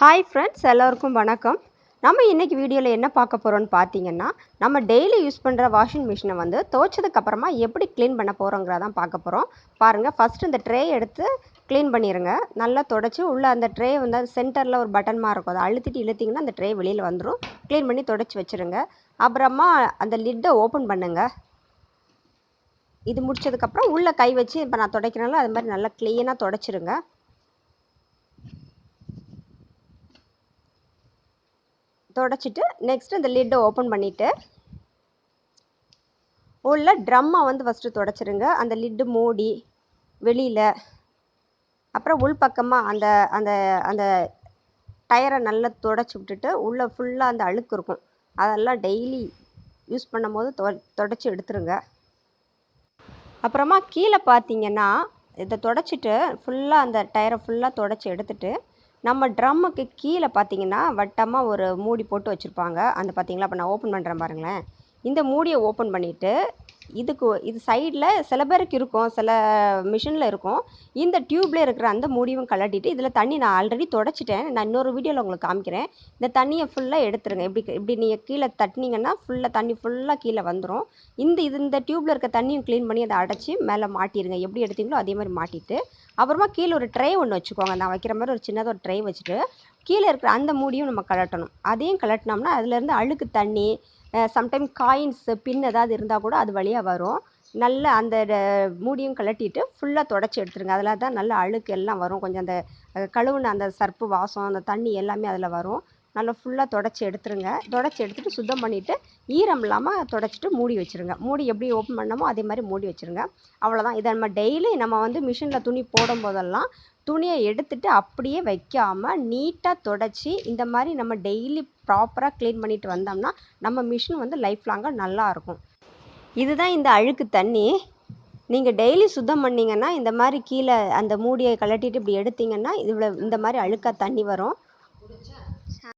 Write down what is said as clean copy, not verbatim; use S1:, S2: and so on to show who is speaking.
S1: Hi friends, எல்லோருக்கும் வணக்கம். நம்ம இன்றைக்கி வீடியோவில் என்ன பார்க்க போகிறோன்னு பார்த்தீங்கன்னா, நம்ம டெய்லி யூஸ் பண்ணுற வாஷிங் மிஷினை வந்து துவைச்சதுக்கப்புறமா எப்படி க்ளீன் பண்ண போகிறோங்கிறதான் பார்க்க போகிறோம். பாருங்கள், ஃபஸ்ட்டு இந்த ட்ரே எடுத்து க்ளீன் பண்ணிடுங்க. நல்லா தொடச்சி உள்ளே அந்த ட்ரே வந்து அது சென்டரில் ஒரு பட்டன் மாதிரி இருக்கும், அதை அழுத்திட்டு இழுத்திங்கன்னா அந்த ட்ரே வெளியில் வந்துடும். க்ளீன் பண்ணி தொடச்சி வச்சுருங்க. அப்புறமா அந்த லிட்டை ஓப்பன் பண்ணுங்கள். இது முடிச்சதுக்கப்புறம் உள்ளே கை வச்சு இப்போ நான் துடைக்கிறனால அது மாதிரி நல்லா க்ளீனாக தொடச்சிருங்க. தொடச்சிட்டு நெக்ஸ்ட்டு இந்த லிட்டை ஓப்பன் பண்ணிவிட்டு உள்ள ட்ரம்மை வந்து ஃபஸ்ட்டு தொடச்சிருங்க. அந்த லிட்டு மூடி வெளியில், அப்புறம் உள்பக்கமாக அந்த அந்த அந்த டயரை நல்லா தொடச்சி விட்டுட்டு உள்ளே ஃபுல்லாக அந்த அழுக்கு இருக்கும், அதெல்லாம் டெய்லி யூஸ் பண்ணும் போது தொடச்சி எடுத்துருங்க. அப்புறமா கீழே பார்த்தீங்கன்னா இதை தொடச்சிட்டு ஃபுல்லாக அந்த டயரை ஃபுல்லாக தொடச்சி எடுத்துட்டு நம்ம ட்ரம்முக்கு கீழே பார்த்தீங்கன்னா வட்டமாக ஒரு மூடி போட்டு வச்சுருப்பாங்க. அந்த பார்த்தீங்களா, இப்போ நான் ஓப்பன் பண்ணுறேன் பாருங்களேன். இந்த மூடியை ஓப்பன் பண்ணிவிட்டு இது சைடில் சில பேருக்கு இருக்கும், சில மிஷினில் இருக்கும். இந்த டியூப்லேயே இருக்கிற அந்த மூடியும் கழட்டிட்டு இதில் தண்ணி நான் ஆல்ரெடி தொடச்சிட்டேன், நான் இன்னொரு வீடியோவில் உங்களுக்கு காமிக்கிறேன். இந்த தண்ணியை ஃபுல்லாக எடுத்துருங்க. இப்படி நீங்கள் கீழே தட்டினீங்கன்னா தண்ணி ஃபுல்லாக கீழே வந்துடும். இந்த டியூப்பில் இருக்க தண்ணியும் க்ளீன் பண்ணி அதை அடைச்சி மேலே மாட்டிடுங்க. எப்படி எடுத்தீங்களோ அதே மாதிரி மாட்டிட்டு அப்புறமா கீழே ஒரு ட்ரே ஒன்று வச்சுக்கோங்க. நான் வைக்கிற மாதிரி ஒரு சின்னதாக ஒரு ட்ரே வச்சுட்டு கீழே இருக்கிற அந்த மூடியும் நம்ம கழட்டணும். அதையும் கழட்டினோம்னா அதுலேருந்து அழுக்கு தண்ணி, சம்டைம் காயின்ஸு பின் ஏதாவது இருந்தால் கூட அது வழியாக வரும். நல்லா அந்த மூடியும் கழட்டிட்டு ஃபுல்லாக தொடச்சி எடுத்துருங்க. அதில் தான் நல்ல அழுக்கு எல்லாம் வரும். கொஞ்சம் அந்த கழுவுன அந்த சர்ப்பு வாசம், அந்த தண்ணி எல்லாமே அதில் வரும். நல்லா ஃபுல்லாக தொடச்சி எடுத்துருங்க. தொடச்சி எடுத்துகிட்டு சுத்தம் பண்ணிவிட்டு ஈரம் இல்லாமல் தொடச்சிட்டு மூடி வச்சுருங்க. மூடி எப்படி ஓப்பன் பண்ணமோ அதே மாதிரி மூடி வச்சுருங்க. அவ்வளோதான். இதை நம்ம டெய்லி நம்ம வந்து மிஷினில் துணி போடும் போதெல்லாம் துணியை எடுத்துட்டு அப்படியே வைக்காமல் நீட்டாக தொடச்சி இந்த மாதிரி நம்ம டெய்லி ப்ராப்பராக க்ளீன் பண்ணிட்டு வந்தோம்னா நம்ம மிஷின் வந்து லைஃப் லாங்காக நல்லாயிருக்கும். இதுதான் இந்த அழுக்கு தண்ணி. நீங்கள் டெய்லி சுத்தம் பண்ணிங்கன்னா இந்த மாதிரி கீழே அந்த மூடியை கழட்டிட்டு இப்படி எடுத்திங்கன்னா இந்த மாதிரி அழுக்காக தண்ணி வரும்.